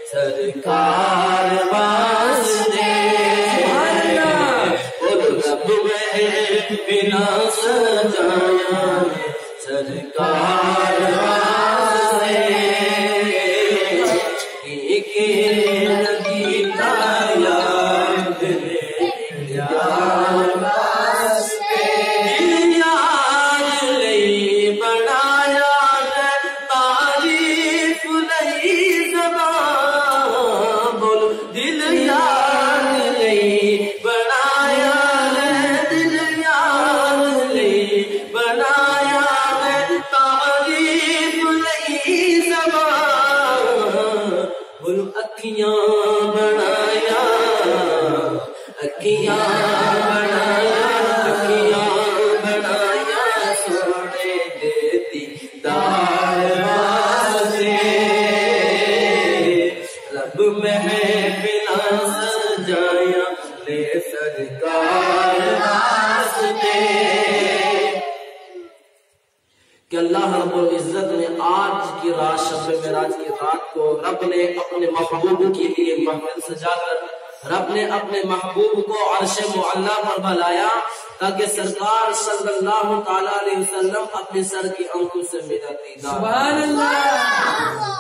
سرکار واسطے رب بنا سجایا سرکار واسطے ایک نبی تایا یار واسطے دل یار لئی بنایا تعریف لئی زبان بولو دل یار لئی بنایا دل یار لئی بنایا تعریف لئی زبان بولو اکھیاں بنایا اکھیاں بنایا سونے دیتی دار واسطے رب محفل سجایا لے سرکار واسطے کہ اللہ رب العزت نے آج کی رات شب معراج کی رات کو رب نے اپنے محبوب کے لیے محفل سجا کر رب نے اپنے محبوب کو عرش معلی پر بلایا تاکہ سرکار صلی اللہ تعالی علیہ وسلم اپنے سر کی آنکھوں سے میرا دیدار سبحان اللہ